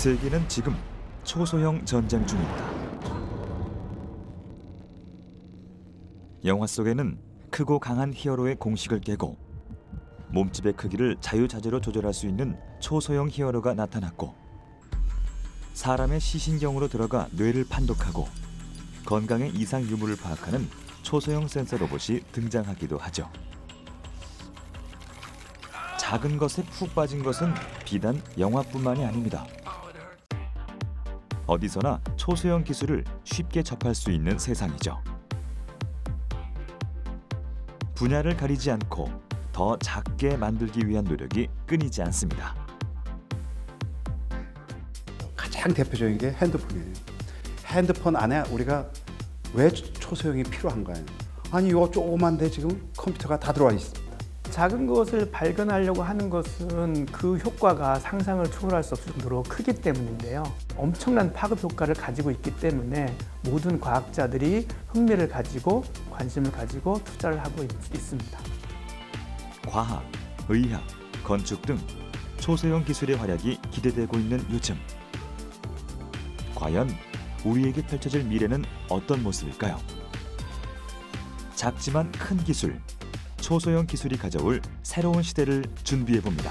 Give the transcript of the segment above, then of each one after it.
세계는 지금 초소형 전쟁 중입니다. 영화 속에는 크고 강한 히어로의 공식을 깨고 몸집의 크기를 자유자재로 조절할 수 있는 초소형 히어로가 나타났고, 사람의 시신경으로 들어가 뇌를 판독하고 건강의 이상 유무를 파악하는 초소형 센서 로봇이 등장하기도 하죠. 작은 것에 푹 빠진 것은 비단 영화뿐만이 아닙니다. 어디서나 초소형 기술을 쉽게 접할 수 있는 세상이죠. 분야를 가리지 않고 더 작게 만들기 위한 노력이 끊이지 않습니다. 가장 대표적인 게 핸드폰이에요. 핸드폰 안에 우리가 왜 초소형이 필요한가요? 아니 이거 조그만데 지금 컴퓨터가 다 들어와 있습니다. 작은 것을 발견하려고 하는 것은 그 효과가 상상을 초월할 수 없을 정도로 크기 때문인데요. 엄청난 파급 효과를 가지고 있기 때문에 모든 과학자들이 흥미를 가지고 관심을 가지고 투자를 하고 있습니다. 과학, 의학, 건축 등 초소형 기술의 활약이 기대되고 있는 요즘. 과연 우리에게 펼쳐질 미래는 어떤 모습일까요? 작지만 큰 기술, 초소형 기술이 가져올 새로운 시대를 준비해봅니다.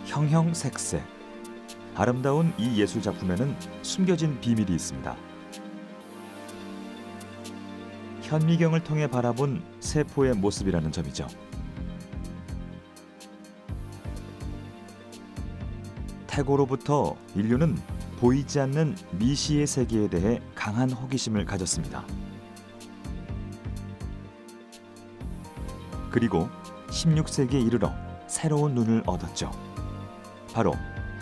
형형색색. 아름다운 이 예술 작품에는 숨겨진 비밀이 있습니다. 현미경을 통해 바라본 세포의 모습이라는 점이죠. 태고로부터 인류는 보이지 않는 미시의 세계에 대해 강한 호기심을 가졌습니다. 그리고 16세기에 이르러 새로운 눈을 얻었죠. 바로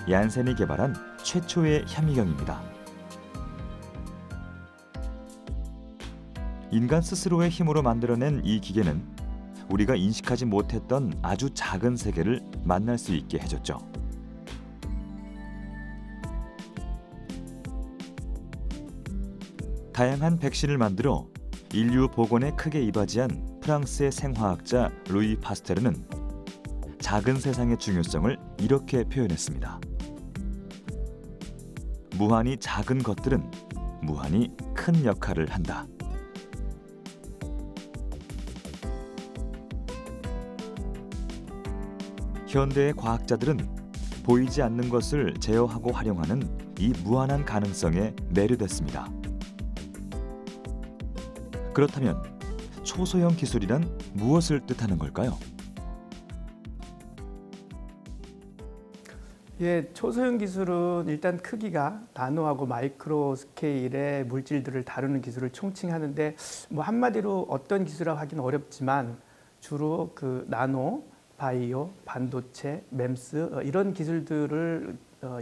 얀센이 개발한 최초의 현미경입니다. 인간 스스로의 힘으로 만들어낸 이 기계는 우리가 인식하지 못했던 아주 작은 세계를 만날 수 있게 해줬죠. 다양한 백신을 만들어 인류 복원에 크게 이바지한 프랑스의 생화학자 루이 파스테르는 작은 세상의 중요성을 이렇게 표현했습니다. 무한히 작은 것들은 무한히 큰 역할을 한다. 현대의 과학자들은 보이지 않는 것을 제어하고 활용하는 이 무한한 가능성에 매료됐습니다. 그렇다면 초소형 기술이란 무엇을 뜻하는 걸까요? 예, 초소형 기술은 일단 크기가 나노하고 마이크로 스케일의 물질들을 다루는 기술을 총칭하는데, 뭐 한마디로 어떤 기술이라고 하기는 어렵지만 주로 그 나노, 바이오, 반도체, 맴스 이런 기술들을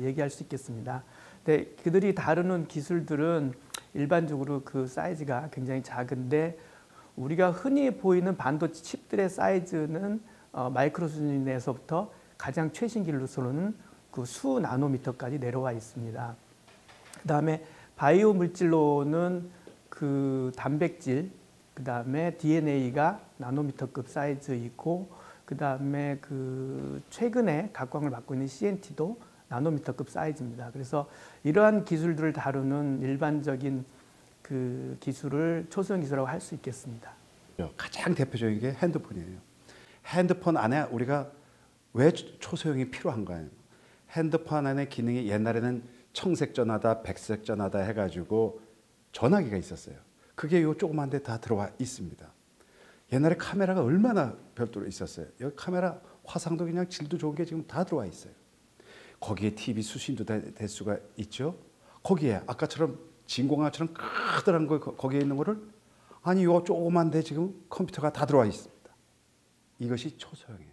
얘기할 수 있겠습니다. 근데 그들이 다루는 기술들은 일반적으로 그 사이즈가 굉장히 작은데, 우리가 흔히 보이는 반도체 칩들의 사이즈는 마이크로 수준에서부터 가장 최신 기술로는 그 수 나노미터까지 내려와 있습니다. 그다음에 바이오 물질로는 그 단백질, 그다음에 DNA가 나노미터급 사이즈 있고, 그다음에 그 최근에 각광을 받고 있는 CNT도 나노미터급 사이즈입니다. 그래서 이러한 기술들을 다루는 일반적인 그 기술을 초소형 기술이라고 할 수 있겠습니다. 가장 대표적인 게 핸드폰이에요. 핸드폰 안에 우리가 왜 초소형이 필요한가요? 핸드폰 안에 기능이 옛날에는 청색 전화다, 백색 전화다 해가지고 전화기가 있었어요. 그게 요 조그만 데 다 들어와 있습니다. 옛날에 카메라가 얼마나 별도로 있었어요. 여기 카메라 화상도 그냥 질도 좋은 게 지금 다 들어와 있어요. 거기에 TV 수신도 될 수가 있죠. 거기에 아까처럼 진공화처럼 크더란 거 거기에 있는 거를 아니 요 조그만데 지금 컴퓨터가 다 들어와 있습니다. 이것이 초소형이에요.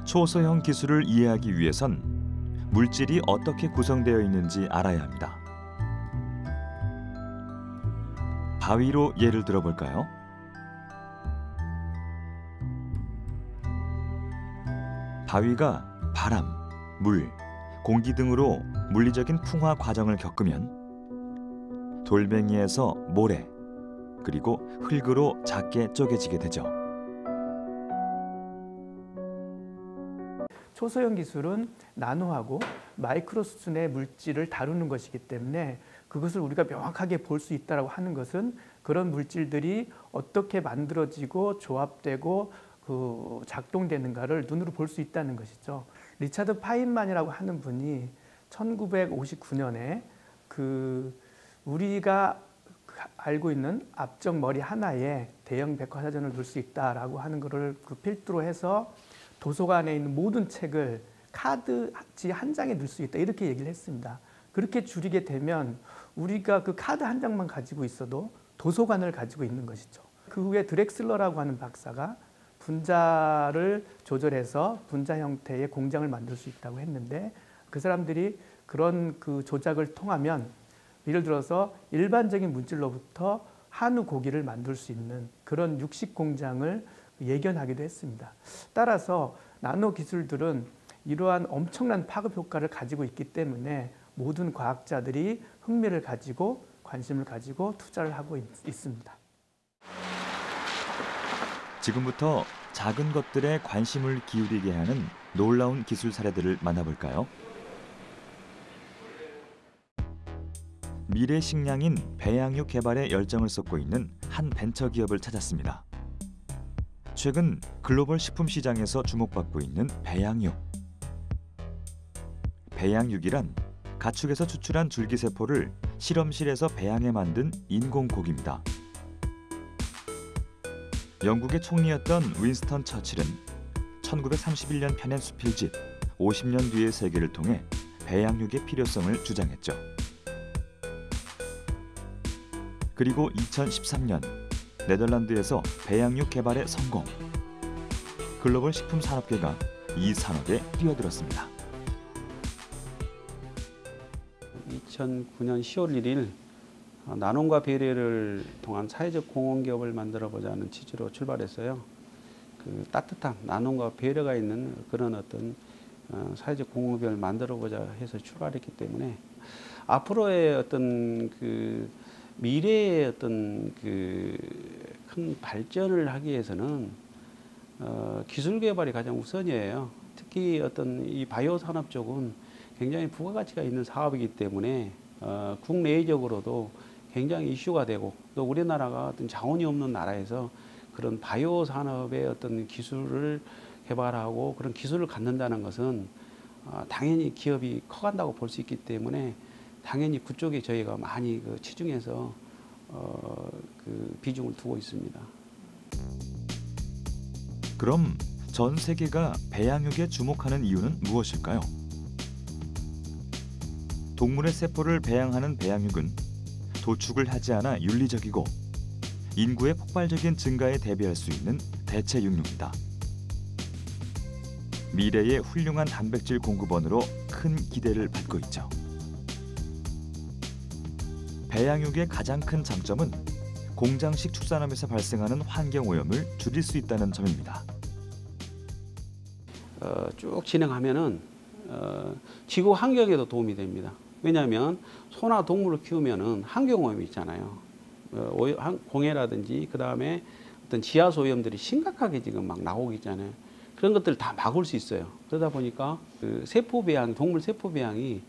초소형 기술을 이해하기 위해선 물질이 어떻게 구성되어 있는지 알아야 합니다. 바위로 예를 들어볼까요? 바위가 바람, 물, 공기 등으로 물리적인 풍화 과정을 겪으면 돌멩이에서 모래, 그리고 흙으로 작게 쪼개지게 되죠. 초소형 기술은 나노하고 마이크로 수준의 물질을 다루는 것이기 때문에 그것을 우리가 명확하게 볼 수 있다고 하는 것은 그런 물질들이 어떻게 만들어지고 조합되고 작동되는가를 눈으로 볼 수 있다는 것이죠. 리차드 파인만이라고 하는 분이 1959년에 우리가 알고 있는 앞쪽 머리 하나에 대형 백과사전을 넣을 수 있다라고 하는 것을 필두로 해서 도서관에 있는 모든 책을 카드지 한 장에 넣을 수 있다 이렇게 얘기를 했습니다. 그렇게 줄이게 되면 우리가 그 카드 한 장만 가지고 있어도 도서관을 가지고 있는 것이죠. 그 후에 드렉슬러라고 하는 박사가 분자를 조절해서 분자 형태의 공장을 만들 수 있다고 했는데 그 사람들이 그런 조작을 통하면 예를 들어서 일반적인 물질로부터 한우 고기를 만들 수 있는 그런 육식 공장을 예견하기도 했습니다. 따라서 나노 기술들은 이러한 엄청난 파급 효과를 가지고 있기 때문에 모든 과학자들이 흥미를 가지고 관심을 가지고 투자를 하고 있습니다. 지금부터 작은 것들에 관심을 기울이게 하는 놀라운 기술 사례들을 만나볼까요? 미래 식량인 배양육 개발에 열정을 쏟고 있는 한 벤처 기업을 찾았습니다. 최근 글로벌 식품 시장에서 주목받고 있는 배양육. 배양육이란 가축에서 추출한 줄기세포를 실험실에서 배양해 만든 인공고기입니다. 영국의 총리였던 윈스턴 처칠은 1931년 펴낸 수필집 50년 뒤의 세계를 통해 배양육의 필요성을 주장했죠. 그리고 2013년 네덜란드에서 배양육 개발에 성공. 글로벌 식품 산업계가 이 산업에 뛰어들었습니다. 2009년 10월 1일 나눔과 배려를 통한 사회적 공헌기업을 만들어보자는 취지로 출발했어요. 따뜻한 나눔과 배려가 있는 그런 어떤 사회적 공헌기업을 만들어보자 해서 출발했기 때문에 앞으로의 어떤 미래의 어떤 큰 발전을 하기 위해서는 기술 개발이 가장 우선이에요. 특히 어떤 이 바이오 산업 쪽은 굉장히 부가가치가 있는 사업이기 때문에 국내적으로도 굉장히 이슈가 되고 또 우리나라가 어떤 자원이 없는 나라에서 그런 바이오 산업의 어떤 기술을 개발하고 그런 기술을 갖는다는 것은 당연히 기업이 커간다고 볼 수 있기 때문에 당연히 그쪽에 저희가 많이 치중해서 비중을 두고 있습니다. 그럼 전 세계가 배양육에 주목하는 이유는 무엇일까요? 동물의 세포를 배양하는 배양육은 도축을 하지 않아 윤리적이고 인구의 폭발적인 증가에 대비할 수 있는 대체 육류입니다. 미래의 훌륭한 단백질 공급원으로 큰 기대를 받고 있죠. 배양육의 가장 큰 장점은 공장식 축산업에서 발생하는 환경오염을 줄일 수 있다는 점입니다. 쭉 진행하면은 지구 환경에도 도움이 됩니다. 왜냐하면 소나 동물을 키우면은 환경오염이 있잖아요. 공해라든지 그 다음에 어떤 지하수 오염들이 심각하게 지금 막 나오고 있잖아요. 그런 것들을 다 막을 수 있어요. 그러다 보니까 세포 배양, 동물 세포 배양이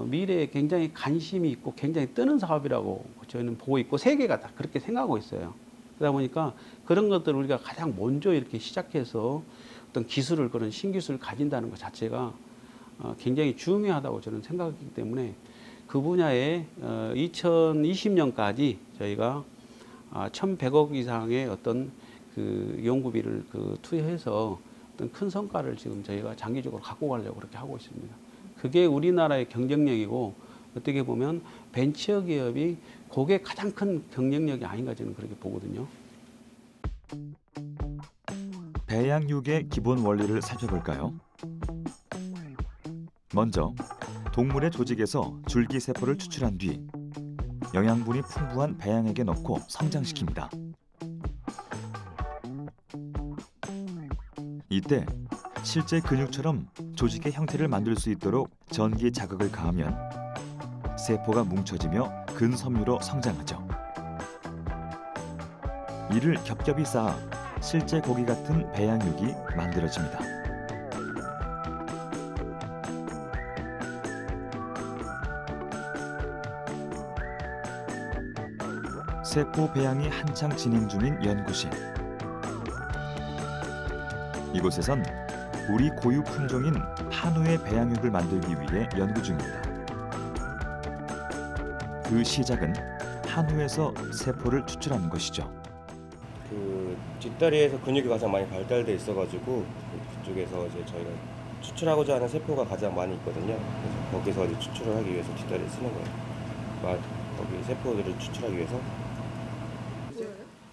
미래에 굉장히 관심이 있고 굉장히 뜨는 사업이라고 저희는 보고 있고 세계가 다 그렇게 생각하고 있어요. 그러다 보니까 그런 것들을 우리가 가장 먼저 이렇게 시작해서 어떤 기술을 그런 신기술을 가진다는 것 자체가 굉장히 중요하다고 저는 생각하기 때문에 그 분야에 2020년까지 저희가 1,100억 이상의 어떤 연구비를 투여해서 어떤 큰 성과를 지금 저희가 장기적으로 갖고 가려고 그렇게 하고 있습니다. 그게 우리나라의 경쟁력이고 어떻게 보면 벤처 기업이 그게 가장 큰 경쟁력이 아닌가 저는 그렇게 보거든요. 배양육의 기본 원리를 살펴볼까요? 먼저 동물의 조직에서 줄기세포를 추출한 뒤 영양분이 풍부한 배양액에 넣고 성장시킵니다. 이때 실제 근육처럼 조직의 형태를 만들 수 있도록 전기 자극을 가하면 세포가 뭉쳐지며 근섬유로 성장하죠. 이를 겹겹이 쌓아 실제 고기 같은 배양육이 만들어집니다. 세포 배양이 한창 진행 중인 연구실. 이곳에선 우리 고유 품종인 한우의 배양육을 만들기 위해 연구 중입니다. 그 시작은 한우에서 세포를 추출하는 것이죠. 그 뒷다리에서 근육이 가장 많이 발달돼 있어가지고 그쪽에서 이제 저희가 추출하고자 하는 세포가 가장 많이 있거든요. 그래서 거기서 이제 추출을 하기 위해서 뒷다리를 쓰는 거예요. 거기 세포들을 추출하기 위해서.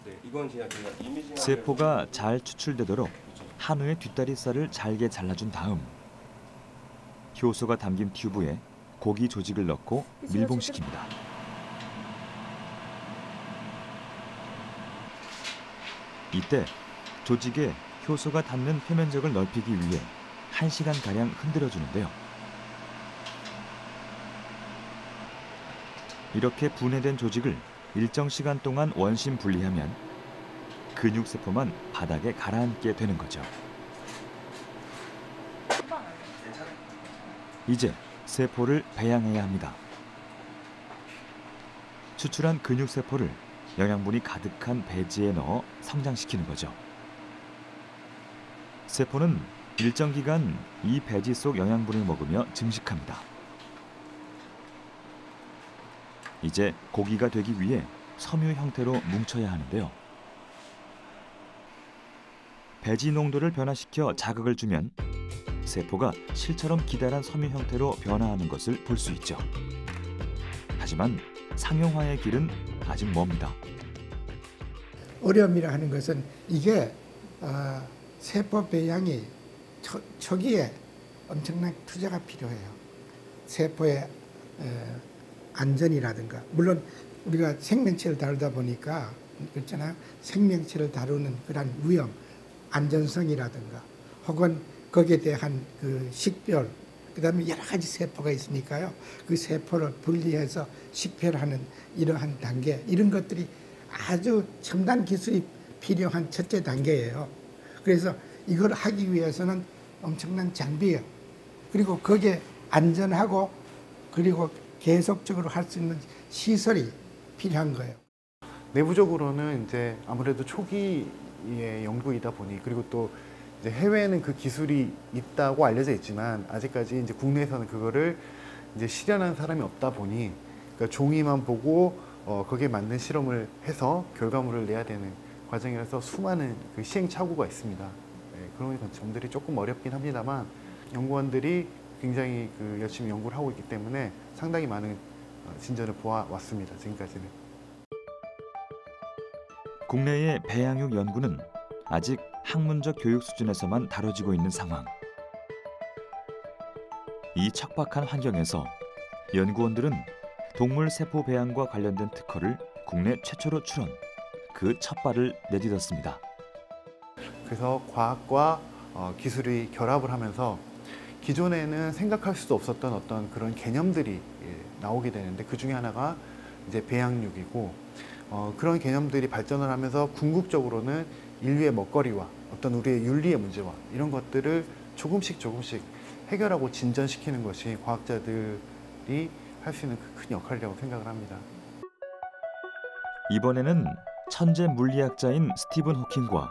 네, 이건 제가 이미징 세포가 잘 추출되도록 한우의 뒷다리살을 잘게 잘라준 다음 효소가 담긴 튜브에 고기 조직을 넣고 밀봉시킵니다. 이때 조직에 효소가 닿는 표면적을 넓히기 위해 1시간가량 흔들어주는데요. 이렇게 분해된 조직을 일정 시간 동안 원심 분리하면 근육세포만 바닥에 가라앉게 되는 거죠. 이제 세포를 배양해야 합니다. 추출한 근육세포를 영양분이 가득한 배지에 넣어 성장시키는 거죠. 세포는 일정 기간 이 배지 속 영양분을 먹으며 증식합니다. 이제 고기가 되기 위해 섬유 형태로 뭉쳐야 하는데요. 배지 농도를 변화시켜 자극을 주면 세포가 실처럼 기다란 섬유 형태로 변화하는 것을 볼 수 있죠. 하지만 상용화의 길은 아직 멉니다. 어려움이라 하는 것은 이게 세포 배양이 초기에 엄청난 투자가 필요해요. 세포의 안전이라든가, 물론 우리가 생명체를 다루다 보니까 그렇잖아요. 생명체를 다루는 그런 위험, 안전성이라든가, 혹은 거기에 대한 그 식별, 그다음에 여러 가지 세포가 있으니까요. 그 세포를 분리해서 식별하는 이러한 단계, 이런 것들이 아주 첨단 기술이 필요한 첫째 단계예요. 그래서 이걸 하기 위해서는 엄청난 장비예요. 그리고 거기에 안전하고 그리고 계속적으로 할 수 있는 시설이 필요한 거예요. 내부적으로는 이제 아무래도 초기의 연구이다 보니, 그리고 또 이제 해외에는 그 기술이 있다고 알려져 있지만 아직까지 이제 국내에서는 그거를 이제 실현한 사람이 없다 보니, 그러니까 종이만 보고 거기에 맞는 실험을 해서 결과물을 내야 되는 과정이라서 수많은 그 시행착오가 있습니다. 네, 그런 점들이 조금 어렵긴 합니다만 연구원들이 굉장히 그 열심히 연구를 하고 있기 때문에 상당히 많은 진전을 보아왔습니다. 지금까지는. 국내의 배양육 연구는 아직 학문적 교육 수준에서만 다뤄지고 있는 상황. 이 척박한 환경에서 연구원들은 동물 세포 배양과 관련된 특허를 국내 최초로 출원, 그 첫 발을 내딛었습니다. 그래서 과학과 기술이 결합을 하면서 기존에는 생각할 수도 없었던 어떤 그런 개념들이 나오게 되는데, 그 중에 하나가 이제 배양육이고, 그런 개념들이 발전을 하면서 궁극적으로는 인류의 먹거리와 어떤 우리의 윤리의 문제와 이런 것들을 조금씩 해결하고 진전시키는 것이 과학자들이 할 수 있는 큰 역할이라고 생각을 합니다. 이번에는 천재 물리학자인 스티븐 호킹과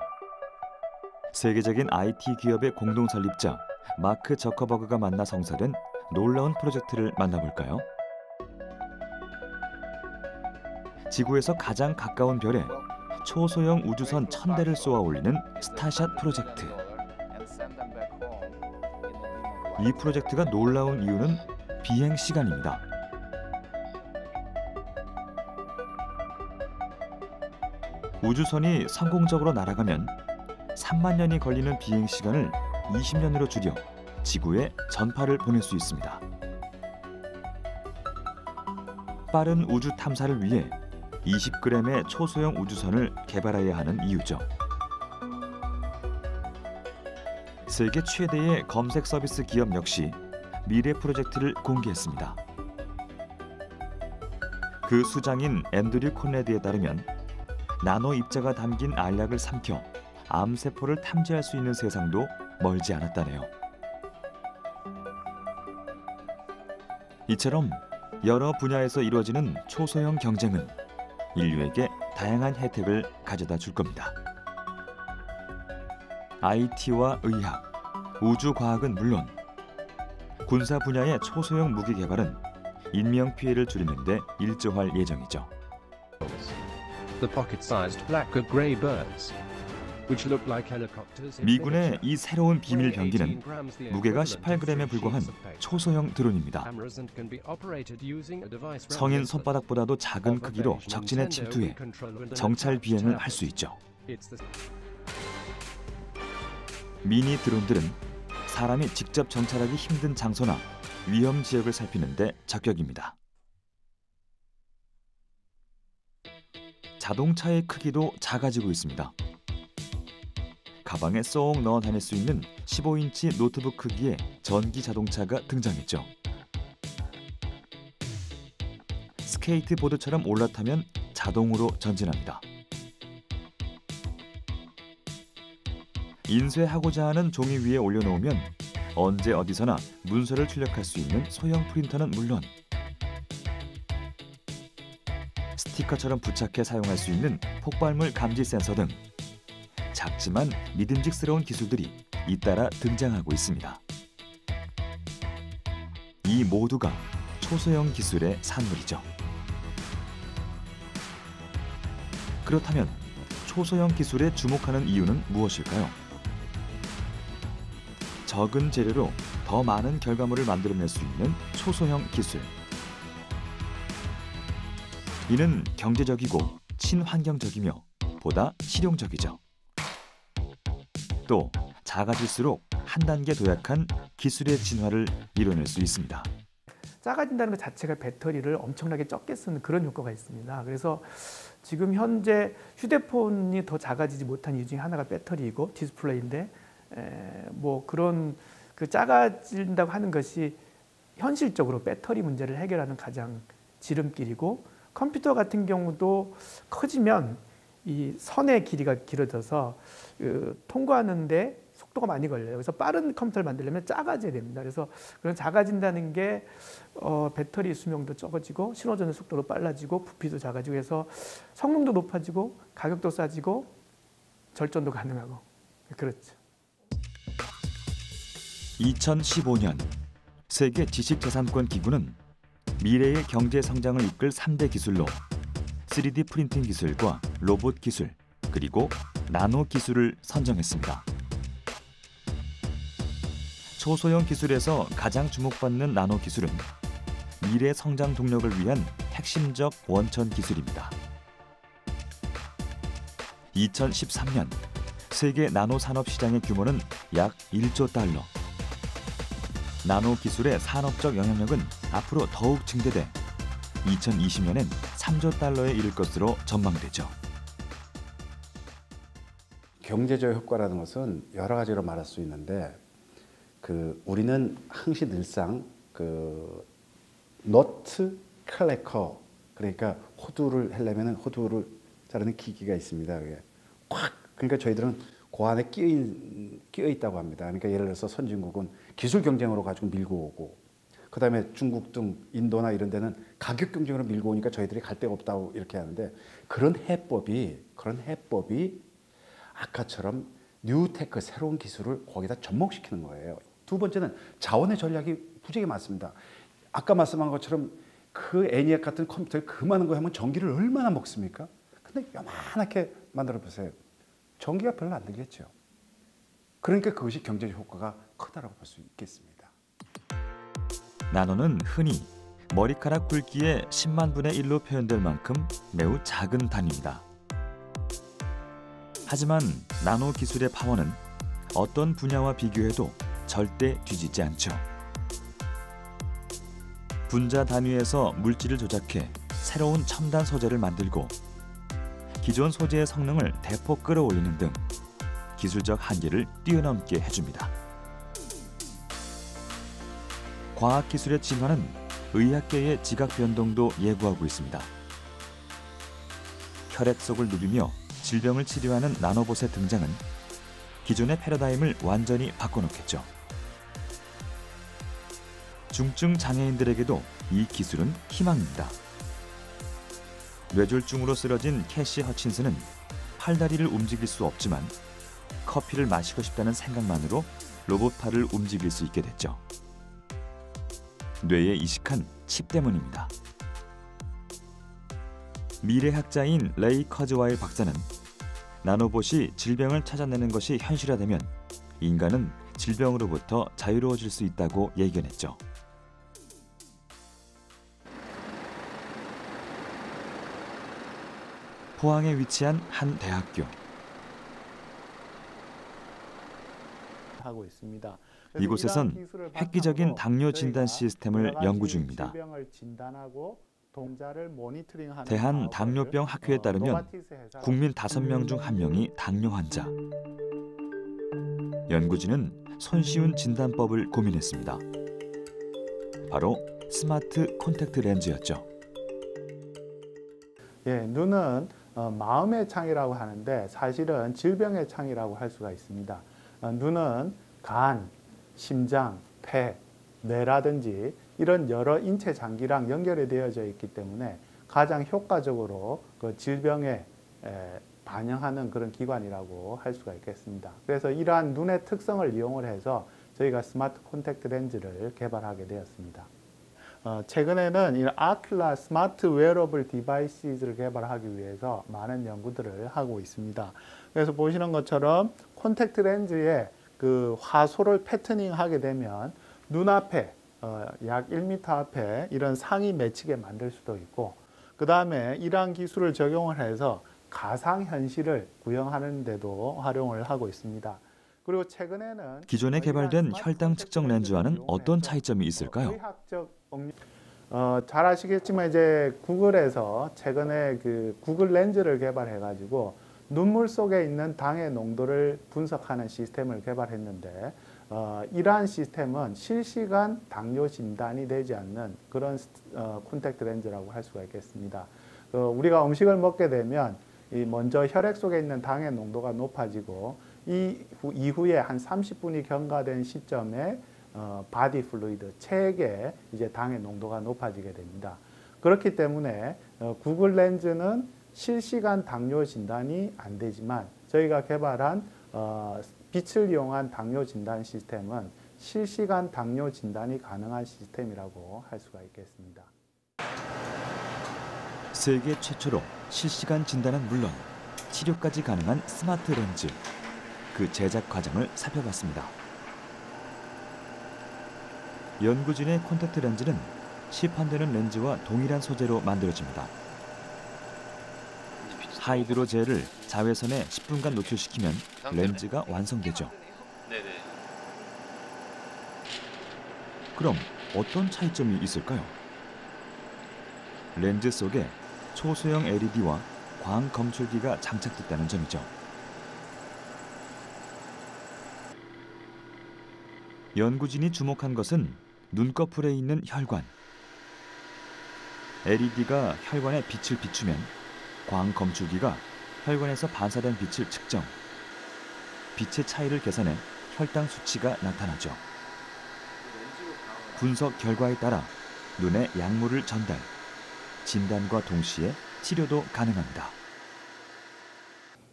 세계적인 IT 기업의 공동 설립자 마크 저커버그가 만나 성사된 놀라운 프로젝트를 만나볼까요? 지구에서 가장 가까운 별에 초소형 우주선 1000대를 쏘아 올리는 스타샷 프로젝트. 이 프로젝트가 놀라운 이유는 비행 시간입니다. 우주선이 성공적으로 날아가면 3만 년이 걸리는 비행 시간을 20년으로 줄여 지구에 전파를 보낼 수 있습니다. 빠른 우주 탐사를 위해 20g의 초소형 우주선을 개발해야 하는 이유죠. 세계 최대의 검색 서비스 기업 역시 미래 프로젝트를 공개했습니다. 그 수장인 앤드류 콘레드에 따르면 나노 입자가 담긴 알약을 삼켜 암세포를 탐지할 수 있는 세상도 멀지 않았다네요. 이처럼 여러 분야에서 이루어지는 초소형 경쟁은 인류에게 다양한 혜택을 가져다 줄 겁니다. IT와 의학, 우주과학은 물론 군사 분야의 초소형 무기 개발은 인명 피해를 줄이는 데 일조할 예정이죠. The pocket-sized black or grey birds, which look like helicopters. 미군의 이 새로운 비밀 병기는 무게가 18g에 불과한 초소형 드론입니다. 성인 손바닥보다도 작은 크기로 적진에 침투해 정찰 비행을 할 수 있죠. 미니 드론들은 사람이 직접 정찰하기 힘든 장소나 위험 지역을 살피는 데 적격입니다. 자동차의 크기도 작아지고 있습니다. 가방에 쏙 넣어 다닐 수 있는 15인치 노트북 크기의 전기 자동차가 등장했죠. 스케이트보드처럼 올라타면 자동으로 전진합니다. 인쇄하고자 하는 종이 위에 올려놓으면 언제 어디서나 문서를 출력할 수 있는 소형 프린터는 물론 스티커처럼 부착해 사용할 수 있는 폭발물 감지 센서 등 작지만 믿음직스러운 기술들이 잇따라 등장하고 있습니다. 이 모두가 초소형 기술의 산물이죠. 그렇다면 초소형 기술에 주목하는 이유는 무엇일까요? 적은 재료로 더 많은 결과물을 만들어낼 수 있는 초소형 기술. 이는 경제적이고 친환경적이며 보다 실용적이죠. 또 작아질수록 한 단계 도약한 기술의 진화를 이뤄낼 수 있습니다. 작아진다는 것 자체가 배터리를 엄청나게 적게 쓰는 그런 효과가 있습니다. 그래서 지금 현재 휴대폰이 더 작아지지 못한 이유 중에 하나가 배터리이고 디스플레이인데 뭐 그런 그 작아진다고 하는 것이 현실적으로 배터리 문제를 해결하는 가장 지름길이고, 컴퓨터 같은 경우도 커지면 이 선의 길이가 길어져서 통과하는데 속도가 많이 걸려요. 그래서 빠른 컴퓨터를 만들려면 작아져야 됩니다. 그래서 그런 작아진다는 게 배터리 수명도 적어지고 신호전의 속도도 빨라지고 부피도 작아지고 해서 성능도 높아지고 가격도 싸지고 절전도 가능하고 그렇죠. 2015년 세계 지식자산권 기구는 미래의 경제 성장을 이끌 3대 기술로 3D 프린팅 기술과 로봇 기술, 그리고 나노 기술을 선정했습니다. 초소형 기술에서 가장 주목받는 나노 기술은 미래 성장 동력을 위한 핵심적 원천 기술입니다. 2013년 세계 나노 산업 시장의 규모는 약 1조 달러. 나노 기술의 산업적 영향력은 앞으로 더욱 증대돼 2020년엔 3조 달러에 이를 것으로 전망되죠. 경제적 효과라는 것은 여러 가지로 말할 수 있는데, 우리는 항시 늘상 너트 클래커, 그러니까 호두를 하려면 호두를 자르는 기기가 있습니다. 그게 꽉, 그러니까 저희들은 그 안에 끼어 있다고 합니다. 그러니까 예를 들어서 선진국은 기술 경쟁으로 가지고 밀고 오고, 그다음에 중국 등 인도나 이런 데는 가격 경쟁으로 밀고 오니까 저희들이 갈 데가 없다고 이렇게 하는데, 그런 해법이 아까처럼 뉴테크, 새로운 기술을 거기다 접목시키는 거예요. 두 번째는 자원의 전략이 무지하게 많습니다. 아까 말씀한 것처럼 그 애니악 같은 컴퓨터에 그 많은 거 하면 전기를 얼마나 먹습니까? 근데 요만하게 만들어 보세요. 전기가 별로 안 들겠죠. 그러니까 그것이 경제적 효과가 크다라고 볼 수 있겠습니다. 나노는 흔히 머리카락 굵기의 10만 분의 1로 표현될 만큼 매우 작은 단위입니다. 하지만 나노 기술의 파워는 어떤 분야와 비교해도 절대 뒤지지 않죠. 분자 단위에서 물질을 조작해 새로운 첨단 소재를 만들고 기존 소재의 성능을 대폭 끌어올리는 등 기술적 한계를 뛰어넘게 해줍니다. 과학기술의 진화는 의학계의 지각 변동도 예고하고 있습니다. 혈액 속을 누비며 질병을 치료하는 나노봇의 등장은 기존의 패러다임을 완전히 바꿔놓겠죠. 중증 장애인들에게도 이 기술은 희망입니다. 뇌졸중으로 쓰러진 캐시 허친스는 팔다리를 움직일 수 없지만 커피를 마시고 싶다는 생각만으로 로봇팔을 움직일 수 있게 됐죠. 뇌에 이식한 칩 때문입니다. 미래학자인 레이 커즈와일 박사는 나노봇이 질병을 찾아내는 것이 현실화되면 인간은 질병으로부터 자유로워질 수 있다고 예견했죠. 포항에 위치한 한 대학교. 하고 있습니다. 이곳에선 획기적인 당뇨 진단 시스템을 연구 중입니다. 대한 당뇨병 학회에 따르면 국민 5명 중 1명이 당뇨 환자. 연구진은 손쉬운 진단법을 고민했습니다. 바로 스마트 콘택트 렌즈였죠. 예, 눈은 마음의 창이라고 하는데 사실은 질병의 창이라고 할 수가 있습니다. 눈은 간, 심장, 폐, 뇌라든지 이런 여러 인체 장기랑 연결이 되어져 있기 때문에 가장 효과적으로 그 질병에 반영하는 그런 기관이라고 할 수가 있겠습니다. 그래서 이러한 눈의 특성을 이용을 해서 저희가 스마트 콘택트 렌즈를 개발하게 되었습니다. 최근에는 이 아큘라 스마트 웨어러블 디바이스를 개발하기 위해서 많은 연구들을 하고 있습니다. 그래서 보시는 것처럼 콘택트 렌즈에 그 화소를 패터닝하게 되면 눈앞에 약 1m 앞에 이런 상이 맺히게 만들 수도 있고, 그 다음에 이러한 기술을 적용을 해서 가상현실을 구현하는 데도 활용을 하고 있습니다. 그리고 최근에는 기존에 개발된 혈당 측정 렌즈와는 어떤 차이점이 있을까요? 잘 아시겠지만 이제 구글에서 최근에 그 구글 렌즈를 개발해가지고 눈물 속에 있는 당의 농도를 분석하는 시스템을 개발했는데 이러한 시스템은 실시간 당뇨 진단이 되지 않는 그런 콘택트 렌즈라고 할 수가 있겠습니다. 우리가 음식을 먹게 되면 먼저 혈액 속에 있는 당의 농도가 높아지고 이후에 한 30분이 경과된 시점에 바디 플루이드, 체액에 이제 당의 농도가 높아지게 됩니다. 그렇기 때문에 구글 렌즈는 실시간 당뇨 진단이 안 되지만 저희가 개발한 빛을 이용한 당뇨 진단 시스템은 실시간 당뇨 진단이 가능한 시스템이라고 할 수가 있겠습니다. 세계 최초로 실시간 진단은 물론 치료까지 가능한 스마트 렌즈. 그 제작 과정을 살펴봤습니다. 연구진의 콘택트 렌즈는 시판되는 렌즈와 동일한 소재로 만들어집니다. 하이드로 젤을 자외선에 10분간 노출시키면 렌즈가 완성되죠. 그럼 어떤 차이점이 있을까요? 렌즈 속에 초소형 LED와 광 검출기가 장착됐다는 점이죠. 연구진이 주목한 것은 눈꺼풀에 있는 혈관. LED가 혈관에 빛을 비추면 광 검출기가 혈관에서 반사된 빛을 측정. 빛의 차이를 계산해 혈당 수치가 나타나죠. 분석 결과에 따라 눈에 약물을 전달. 진단과 동시에 치료도 가능합니다.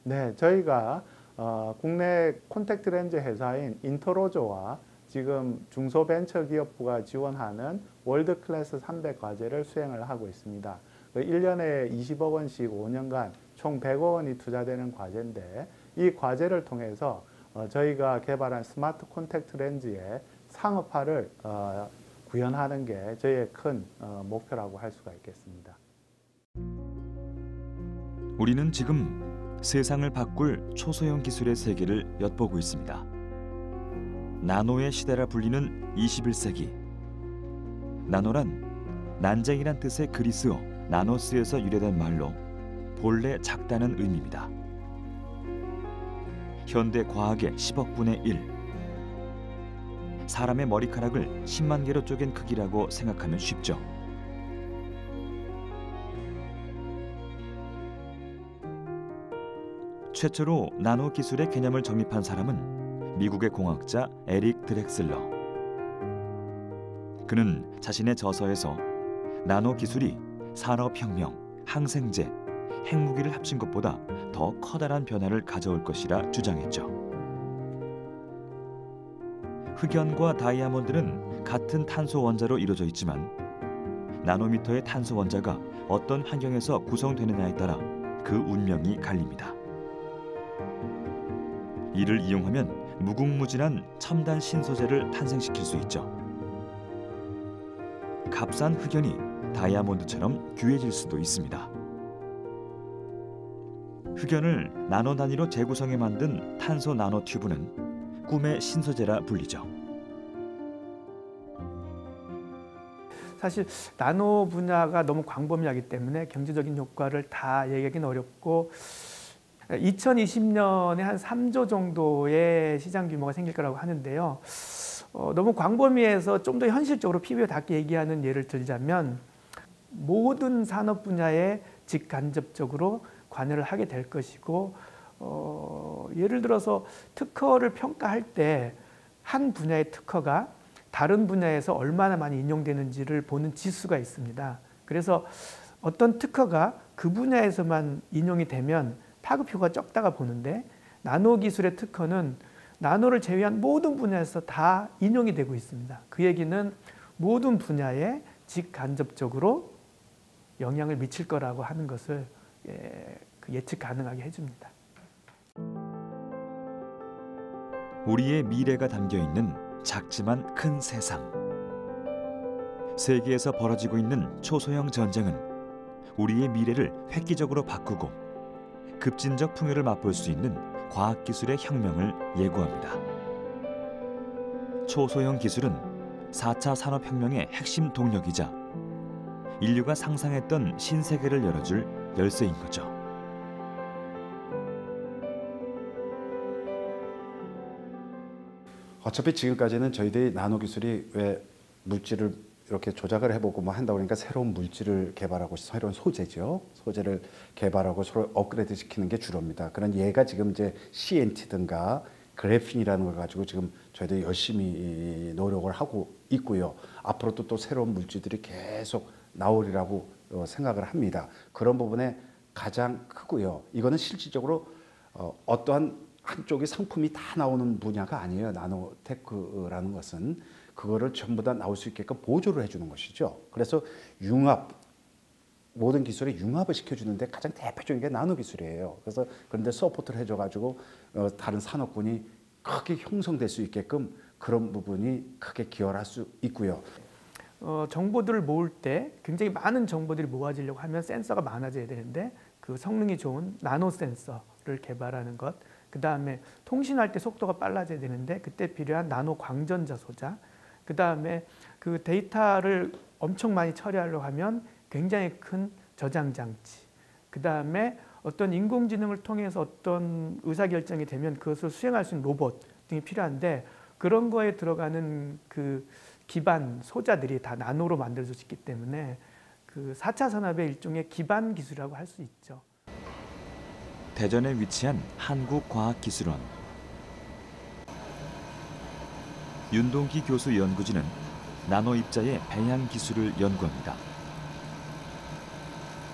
네, 저희가 국내 콘택트 렌즈 회사인 인터로조와 지금 중소벤처기업부가 지원하는 월드클래스 300 과제를 수행을 하고 있습니다. 1년에 20억 원씩 5년간 총 100억 원이 투자되는 과제인데 이 과제를 통해서 저희가 개발한 스마트 콘택트 렌즈의 상업화를 구현하는 게 저희의 큰 목표라고 할 수가 있겠습니다. 우리는 지금 세상을 바꿀 초소형 기술의 세계를 엿보고 있습니다. 나노의 시대라 불리는 21세기. 나노란 난쟁이란 뜻의 그리스어 나노스에서 유래된 말로 본래 작다는 의미입니다. 현대 과학의 10억분의 1. 사람의 머리카락을 10만 개로 쪼갠 크기라고 생각하면 쉽죠. 최초로 나노 기술의 개념을 정립한 사람은 미국의 공학자 에릭 드렉슬러. 그는 자신의 저서에서 나노 기술이 산업혁명, 항생제, 핵무기를 합친 것보다 더 커다란 변화를 가져올 것이라 주장했죠. 흑연과 다이아몬드는 같은 탄소 원자로 이루어져 있지만 나노미터의 탄소 원자가 어떤 환경에서 구성되느냐에 따라 그 운명이 갈립니다. 이를 이용하면 무궁무진한 첨단 신소재를 탄생시킬 수 있죠. 값싼 흑연이 다이아몬드처럼 귀해질 수도 있습니다. 흑연을 나노 단위로 재구성해 만든 탄소 나노 튜브는 꿈의 신소재라 불리죠. 사실 나노 분야가 너무 광범위하기 때문에 경제적인 효과를 다 얘기하기는 어렵고 2020년에 한 3조 정도의 시장 규모가 생길 거라고 하는데요. 너무 광범위해서 좀 더 현실적으로 피부에 닿게 얘기하는 예를 들자면 모든 산업 분야에 직간접적으로 관여를 하게 될 것이고 예를 들어서 특허를 평가할 때 한 분야의 특허가 다른 분야에서 얼마나 많이 인용되는지를 보는 지수가 있습니다. 그래서 어떤 특허가 그 분야에서만 인용이 되면 파급효과가 적다가 보는데 나노 기술의 특허는 나노를 제외한 모든 분야에서 다 인용이 되고 있습니다. 그 얘기는 모든 분야에 직간접적으로 영향을 미칠 거라고 하는 것을 예측 가능하게 해줍니다. 우리의 미래가 담겨있는 작지만 큰 세상. 세계에서 벌어지고 있는 초소형 전쟁은 우리의 미래를 획기적으로 바꾸고 급진적 풍요를 맛볼 수 있는 과학기술의 혁명을 예고합니다. 초소형 기술은 4차 산업혁명의 핵심 동력이자 인류가 상상했던 신세계를 열어줄 열쇠인 거죠. 어차피 지금까지는 저희들이 나노 기술이 왜 물질을 이렇게 조작을 해보고 뭐 한다 그러니까 새로운 물질을 개발하고 새로운 소재죠. 소재를 개발하고 서로 업그레이드 시키는 게 주로입니다. 그런 예가 지금 이제 CNT든가 그래핀이라는 걸 가지고 지금 저희들이 열심히 노력을 하고 있고요. 앞으로도 또 새로운 물질들이 계속 나오리라고 생각을 합니다. 그런 부분에 가장 크고요. 이거는 실질적으로 어떠한 한쪽의 상품이 다 나오는 분야가 아니에요. 나노테크라는 것은 그거를 전부 다 나올 수 있게끔 보조를 해주는 것이죠. 그래서 융합, 모든 기술에 융합을 시켜주는데 가장 대표적인 게 나노 기술이에요. 그래서 그런데 서포트를 해줘가지고 다른 산업군이 크게 형성될 수 있게끔 그런 부분이 크게 기여할 수 있고요. 정보들을 모을 때 굉장히 많은 정보들이 모아지려고 하면 센서가 많아져야 되는데 그 성능이 좋은 나노 센서를 개발하는 것, 그 다음에 통신할 때 속도가 빨라져야 되는데 그때 필요한 나노 광전자 소자, 그 다음에 그 데이터를 엄청 많이 처리하려고 하면 굉장히 큰 저장 장치, 그 다음에 어떤 인공지능을 통해서 어떤 의사결정이 되면 그것을 수행할 수 있는 로봇 등이 필요한데 그런 거에 들어가는 그 기반 소자들이 다 나노로 만들어졌기 때문에 그 4차 산업의 일종의 기반 기술이라고 할 수 있죠. 대전에 위치한 한국과학기술원. 윤동기 교수 연구진은 나노 입자의 배양 기술을 연구합니다.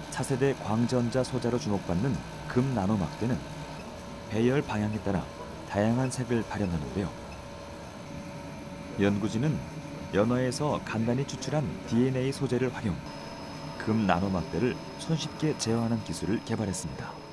차세대 광전자 소자로 주목받는 금 나노 막대는 배열 방향에 따라 다양한 색을 발현하는데요. 연구진은 연어에서 간단히 추출한 DNA 소재를 활용, 금 나노 막대를 손쉽게 제어하는 기술을 개발했습니다.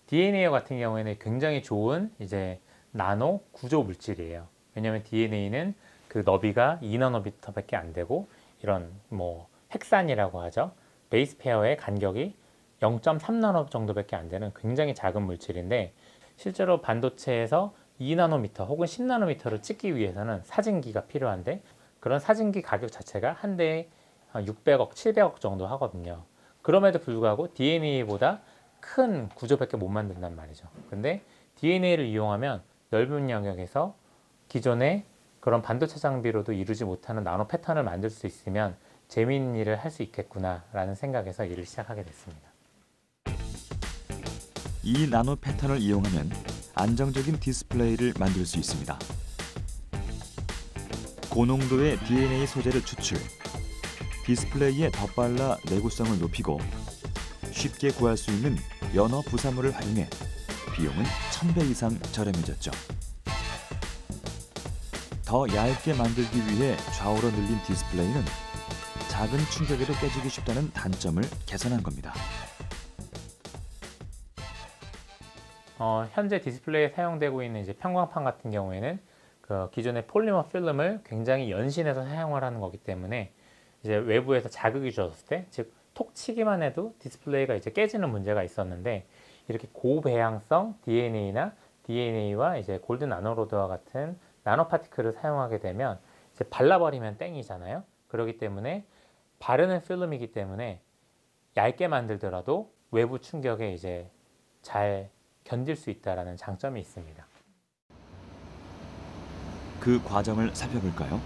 DNA 같은 경우에는 굉장히 좋은 이제 나노 구조 물질이에요. 왜냐하면 DNA는 그 너비가 2나노미터밖에 안 되고 이런 뭐 핵산이라고 하죠. 베이스 페어의 간격이 0.3나노 정도밖에 안 되는 굉장히 작은 물질인데 실제로 반도체에서 2나노미터 혹은 10나노미터를 찍기 위해서는 사진기가 필요한데 그런 사진기 가격 자체가 한 대에 600억, 700억 정도 하거든요. 그럼에도 불구하고 DNA보다 큰 구조밖에 못 만든단 말이죠. 근데 DNA를 이용하면 넓은 영역에서 기존의 그런 반도체 장비로도 이루지 못하는 나노 패턴을 만들 수 있으면 재미있는 일을 할 수 있겠구나라는 생각에서 일을 시작하게 됐습니다. 이 나노 패턴을 이용하면 안정적인 디스플레이를 만들 수 있습니다. 고농도의 DNA 소재를 추출, 디스플레이에 덧발라 내구성을 높이고 쉽게 구할 수 있는 연어 부산물을 활용해 비용은 1000배 이상 저렴해졌죠. 더 얇게 만들기 위해 좌우로 늘린 디스플레이는 작은 충격에도 깨지기 쉽다는 단점을 개선한 겁니다. 현재 디스플레이에 사용되고 있는 이제 편광판 같은 경우에는 그 기존의 폴리머 필름을 굉장히 연신해서 사용을 하는 거기 때문에 이제 외부에서 자극이 주었을 때, 즉 톡 치기만 해도 디스플레이가 이제 깨지는 문제가 있었는데, 이렇게 고배양성 DNA나 DNA와 이제 골드 나노로드와 같은 나노 파티클을 사용하게 되면 이제 발라버리면 땡이잖아요. 그렇기 때문에 바르는 필름이기 때문에 얇게 만들더라도 외부 충격에 이제 잘 견딜 수 있다라는 장점이 있습니다. 그 과정을 살펴볼까요?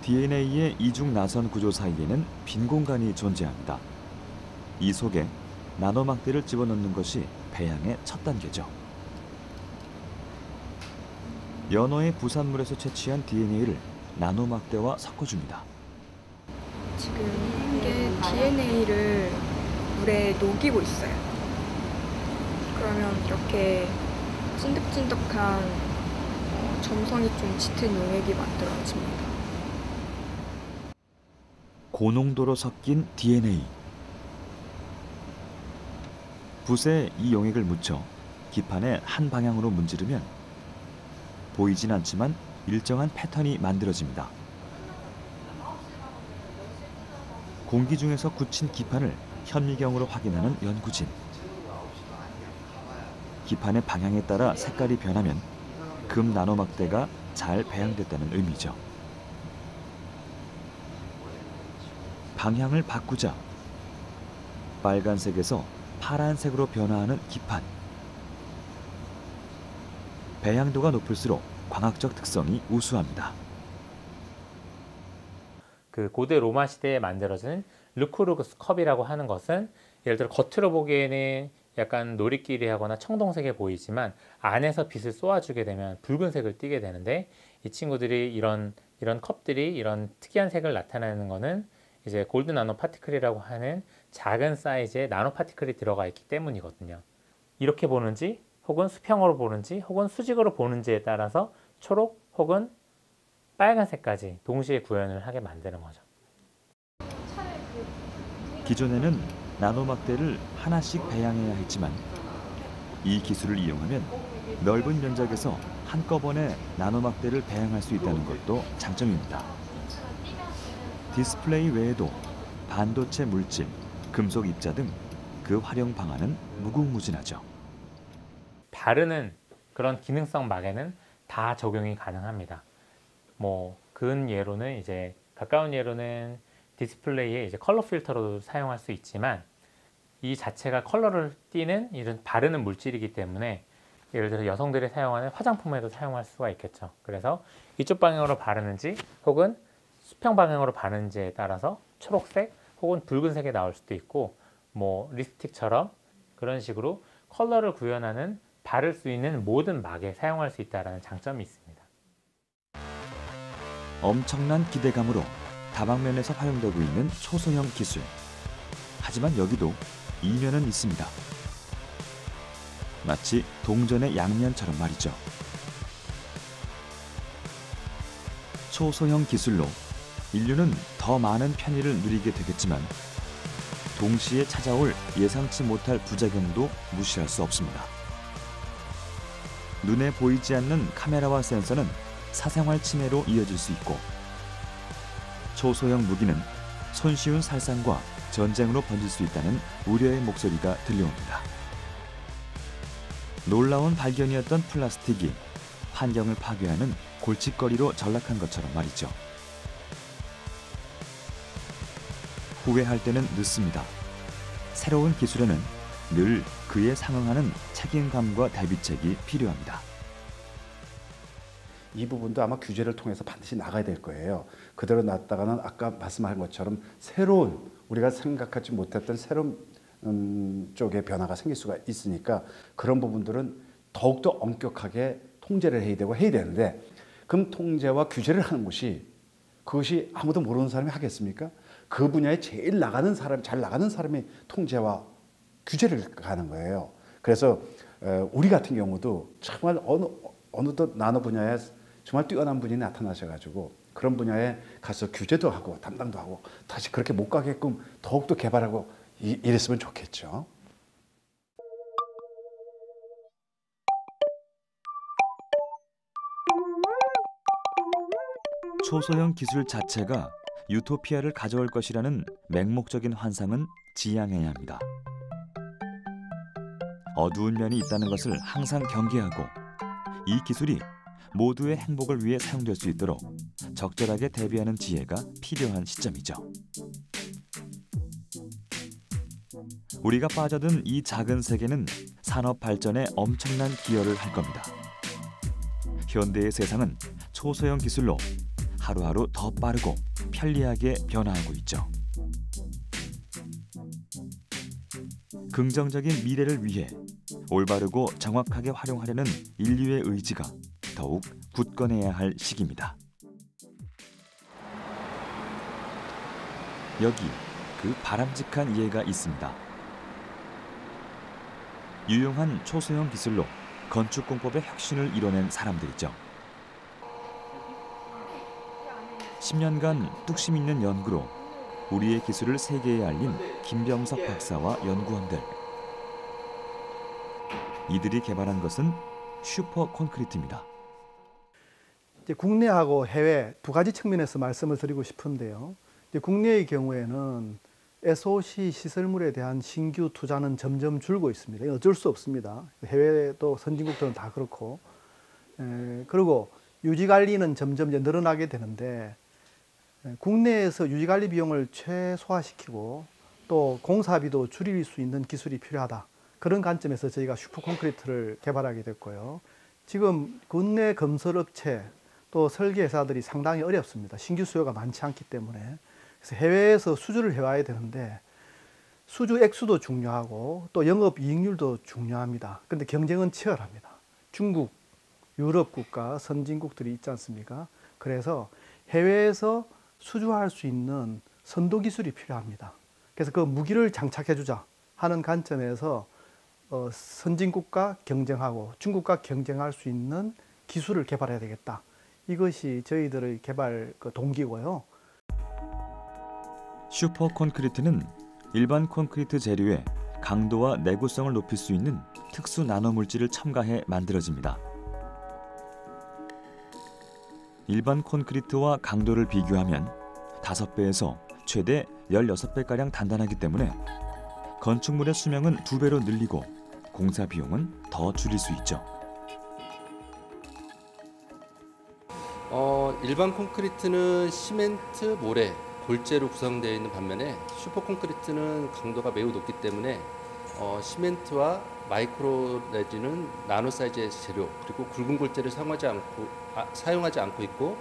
DNA의 이중 나선 구조 사이에는 빈 공간이 존재합니다. 이 속에 나노막대를 집어넣는 것이 배양의 첫 단계죠. 연어의 부산물에서 채취한 DNA를 나노막대와 섞어줍니다. 지금 이게 DNA를 물에 녹이고 있어요. 그러면 이렇게 찐득찐득한 점성이 좀 짙은 용액이 만들어집니다. 고농도로 섞인 DNA. 붓에 이 용액을 묻혀 기판의 한 방향으로 문지르면 보이진 않지만 일정한 패턴이 만들어집니다. 공기 중에서 굳힌 기판을 현미경으로 확인하는 연구진. 기판의 방향에 따라 색깔이 변하면 금 나노막대가 잘 배양됐다는 의미죠. 방향을 바꾸자 빨간색에서 파란색으로 변화하는 기판. 배양도가 높을수록 광학적 특성이 우수합니다. 그 고대 로마 시대에 만들어진 르쿠르구스 컵이라고 하는 것은 예를 들어 겉으로 보기에는 약간 노리끼리하거나 청동색에 보이지만 안에서 빛을 쏘아주게 되면 붉은색을 띠게 되는데, 이 친구들이 이런 컵들이 이런 특이한 색을 나타내는 것은 이제 골드 나노 파티클이라고 하는 작은 사이즈의 나노 파티클이 들어가 있기 때문이거든요. 이렇게 보는지 혹은 수평으로 보는지 혹은 수직으로 보는지에 따라서 초록 혹은 빨간색까지 동시에 구현을 하게 만드는 거죠. 기존에는 나노막대를 하나씩 배양해야 했지만 이 기술을 이용하면 넓은 면적에서 한꺼번에 나노막대를 배양할 수 있다는 것도 장점입니다. 디스플레이 외에도 반도체 물질, 금속 입자 등 그 활용 방안은 무궁무진하죠. 바르는 그런 기능성 막에는 다 적용이 가능합니다. 근 예로는 이제 가까운 예로는 디스플레이에 이제 컬러 필터로 사용할 수 있지만, 이 자체가 컬러를 띠는 이런 바르는 물질이기 때문에 예를 들어 여성들이 사용하는 화장품에도 사용할 수가 있겠죠. 그래서 이쪽 방향으로 바르는지 혹은 수평 방향으로 바르는지에 따라서 초록색 혹은 붉은색이 나올 수도 있고, 립스틱처럼 그런 식으로 컬러를 구현하는 바를 수 있는 모든 막에 사용할 수 있다는 장점이 있습니다. 엄청난 기대감으로 다방면에서 활용되고 있는 초소형 기술. 하지만 여기도 이면은 있습니다. 마치 동전의 양면처럼 말이죠. 초소형 기술로 인류는 더 많은 편의를 누리게 되겠지만 동시에 찾아올 예상치 못할 부작용도 무시할 수 없습니다. 눈에 보이지 않는 카메라와 센서는 사생활 침해로 이어질 수 있고, 초소형 무기는 손쉬운 살상과 전쟁으로 번질 수 있다는 우려의 목소리가 들려옵니다. 놀라운 발견이었던 플라스틱이 환경을 파괴하는 골칫거리로 전락한 것처럼 말이죠. 후회할 때는 늦습니다. 새로운 기술에는 늘 그에 상응하는 책임감과 대비책이 필요합니다. 이 부분도 아마 규제를 통해서 반드시 나가야 될 거예요. 그대로 놨다가는 아까 말씀한 것처럼 새로운, 우리가 생각하지 못했던 새로운 쪽에 변화가 생길 수가 있으니까 그런 부분들은 더욱더 엄격하게 통제를 해야 되는데 그럼 통제와 규제를 하는 것이 그것이 아무도 모르는 사람이 하겠습니까? 그 분야에 제일 잘 나가는 사람이 통제와 규제를 가는 거예요. 그래서 우리 같은 경우도 정말 어느덧 나노 분야에 정말 뛰어난 분이 나타나셔가지고 그런 분야에 가서 규제도 하고 담당도 하고 다시 그렇게 못 가게끔 더욱더 개발하고 이랬으면 좋겠죠. 초소형 기술 자체가 유토피아를 가져올 것이라는 맹목적인 환상은 지양해야 합니다. 어두운 면이 있다는 것을 항상 경계하고 이 기술이 모두의 행복을 위해 사용될 수 있도록 적절하게 대비하는 지혜가 필요한 시점이죠. 우리가 빠져든 이 작은 세계는 산업 발전에 엄청난 기여를 할 겁니다. 현대의 세상은 초소형 기술로 하루하루 더 빠르고 편리하게 변화하고 있죠. 긍정적인 미래를 위해 올바르고 정확하게 활용하려는 인류의 의지가 더욱 굳건해야 할 시기입니다. 여기 그 바람직한 예가 있습니다. 유용한 초소형 기술로 건축공법의 혁신을 이뤄낸 사람들이죠. 10년간 뚝심 있는 연구로 우리의 기술을 세계에 알린 김병석 박사와 연구원들. 이들이 개발한 것은 슈퍼 콘크리트입니다. 이제 국내하고 해외 두 가지 측면에서 말씀을 드리고 싶은데요. 이제 국내의 경우에는 SOC 시설물에 대한 신규 투자는 점점 줄고 있습니다. 이건 어쩔 수 없습니다. 해외도 선진국들은 다 그렇고. 그리고 유지관리는 점점 이제 늘어나게 되는데 국내에서 유지관리 비용을 최소화시키고 또 공사비도 줄일 수 있는 기술이 필요하다. 그런 관점에서 저희가 슈퍼콘크리트를 개발하게 됐고요. 지금 국내 건설업체 또 설계회사들이 상당히 어렵습니다. 신규 수요가 많지 않기 때문에. 그래서 해외에서 수주를 해와야 되는데 수주 액수도 중요하고 또 영업 이익률도 중요합니다. 그런데 경쟁은 치열합니다. 중국, 유럽 국가, 선진국들이 있지 않습니까? 그래서 해외에서 수주할 수 있는 선도 기술이 필요합니다. 그래서 그 무기를 장착해주자 하는 관점에서 선진국과 경쟁하고 중국과 경쟁할 수 있는 기술을 개발해야 되겠다. 이것이 저희들의 개발 동기고요. 슈퍼 콘크리트는 일반 콘크리트 재료에 강도와 내구성을 높일 수 있는 특수 나노 물질을 첨가해 만들어집니다. 일반 콘크리트와 강도를 비교하면 5배에서 최대 16배가량 단단하기 때문에 건축물의 수명은 2배로 늘리고 공사 비용은 더 줄일 수 있죠. 일반 콘크리트는 시멘트, 모래, 골재로 구성되어 있는 반면에 슈퍼 콘크리트는 강도가 매우 높기 때문에 시멘트와 마이크로 내지는 나노 사이즈의 재료 그리고 굵은 골재를 사용하지 않고 있고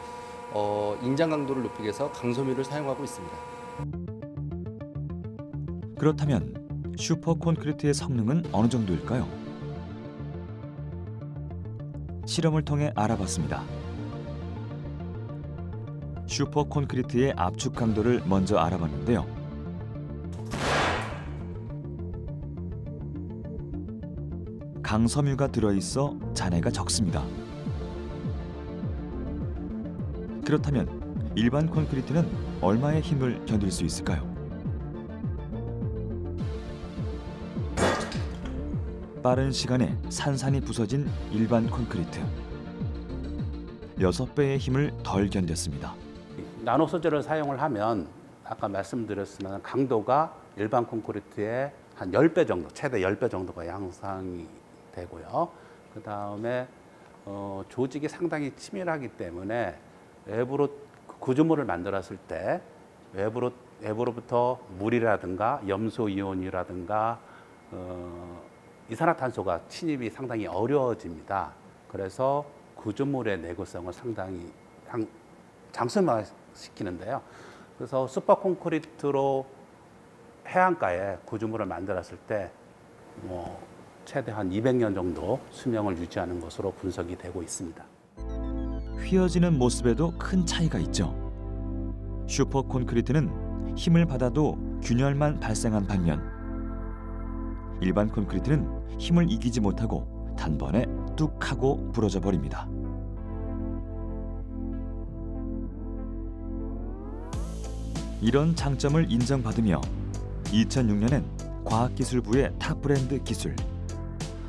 인장 강도를 높이기 위해서 강섬유를 사용하고 있습니다. 그렇다면 슈퍼 콘크리트의 성능은 어느 정도일까요? 실험을 통해 알아봤습니다. 슈퍼 콘크리트의 압축 강도를 먼저 알아봤는데요. 강섬유가 들어있어 잔해가 적습니다. 그렇다면 일반 콘크리트는 얼마의 힘을 견딜 수 있을까요? 빠른 시간에 산산이 부서진 일반 콘크리트. 6배의 힘을 덜 견뎠습니다. 나노 소재를 사용을 하면 아까 말씀드렸지만 강도가 일반 콘크리트의 한 10배 정도, 최대 10배 정도가 양상이 되고요. 그 다음에 조직이 상당히 치밀하기 때문에 외부로 구조물을 만들었을 때 외부로부터 물이라든가 염소 이온이라든가 이산화탄소가 침입이 상당히 어려워집니다. 그래서 구조물의 내구성을 상당히 장수화시키는데요. 그래서 슈퍼 콘크리트로 해안가에 구조물을 만들었을 때 최대 한 200년 정도 수명을 유지하는 것으로 분석이 되고 있습니다. 휘어지는 모습에도 큰 차이가 있죠. 슈퍼 콘크리트는 힘을 받아도 균열만 발생한 반면 일반 콘크리트는 힘을 이기지 못하고 단번에 뚝 하고 부러져 버립니다. 이런 장점을 인정받으며 2006년엔 과학기술부의 탑 브랜드 기술,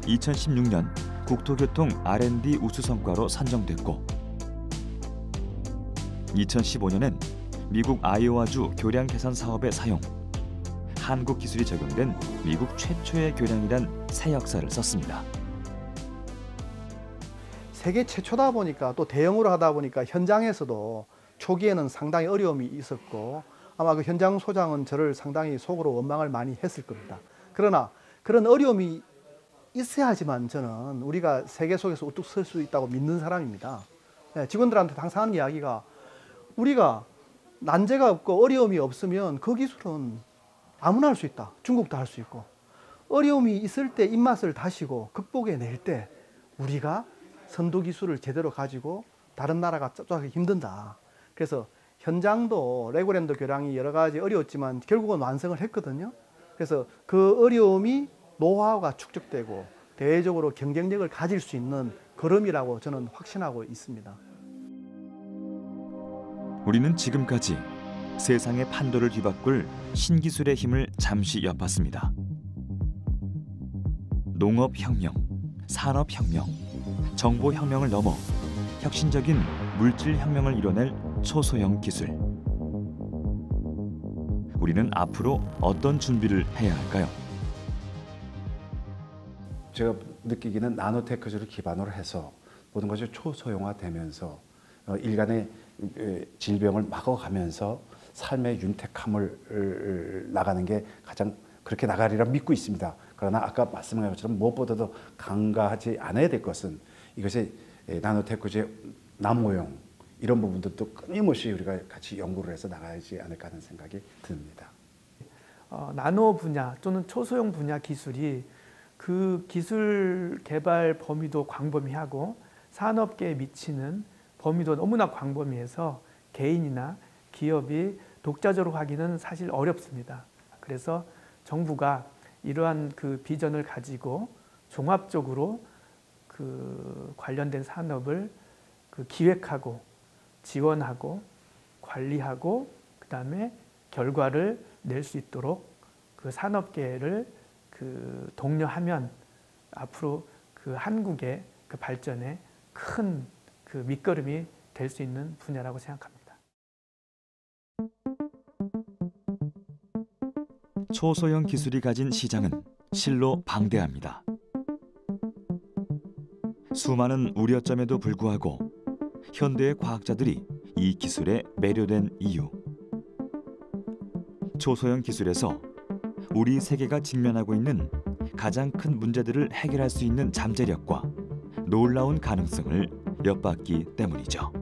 2016년 국토교통 R&D 우수성과로 선정됐고 2015년엔 미국 아이오와주 교량 개선 사업에 사용, 한국 기술이 적용된 미국 최초의 교량이란 새 역사를 썼습니다. 세계 최초다 보니까 또 대형으로 하다 보니까 현장에서도 초기에는 상당히 어려움이 있었고 아마 그 현장 소장은 저를 상당히 속으로 원망을 많이 했을 겁니다. 그러나 그런 어려움이 있어야지만 저는 우리가 세계 속에서 우뚝 설 수 있다고 믿는 사람입니다. 직원들한테 항상 하는 이야기가 우리가 난제가 없고 어려움이 없으면 그 기술은 아무나 할 수 있다. 중국도 할 수 있고 어려움이 있을 때 입맛을 다시고 극복해낼 때 우리가 선도 기술을 제대로 가지고 다른 나라가 쫓아가기 힘든다. 그래서 현장도 레고랜드 교량이 여러 가지 어려웠지만 결국은 완성을 했거든요. 그래서 그 어려움이 노하우가 축적되고 대외적으로 경쟁력을 가질 수 있는 걸음이라고 저는 확신하고 있습니다. 우리는 지금까지 세상의 판도를 뒤바꿀 신기술의 힘을 잠시 엿봤습니다. 농업혁명, 산업혁명, 정보혁명을 넘어 혁신적인 물질혁명을 이뤄낼 초소형 기술. 우리는 앞으로 어떤 준비를 해야 할까요? 제가 느끼기는 나노테크nolo지를 기반으로 해서 모든 것이 초소형화되면서 일간의 질병을 막아가면서 삶의 윤택함을 나가는 게 가장 그렇게 나가리라 믿고 있습니다. 그러나 아까 말씀하신 것처럼 무엇보다도 간과하지 않아야 될 것은 이것이 나노테크nolo지의 남모형 이런 부분들도 끊임없이 우리가 같이 연구를 해서 나가야지 않을까 하는 생각이 듭니다. 나노 분야 또는 초소형 분야 기술이 그 기술 개발 범위도 광범위하고 산업계에 미치는 범위도 너무나 광범위해서 개인이나 기업이 독자적으로 하기는 사실 어렵습니다. 그래서 정부가 이러한 그 비전을 가지고 종합적으로 그 관련된 산업을 그 기획하고 지원하고 관리하고 그다음에 결과를 낼 수 있도록 그 산업계를 그 독려하면 앞으로 그 한국의 그 발전에 큰 그 밑거름이 될 수 있는 분야라고 생각합니다. 초소형 기술이 가진 시장은 실로 방대합니다. 수많은 우려점에도 불구하고 현대의 과학자들이 이 기술에 매료된 이유. 초소형 기술에서 우리 세계가 직면하고 있는 가장 큰 문제들을 해결할 수 있는 잠재력과 놀라운 가능성을 엿봤기 때문이죠.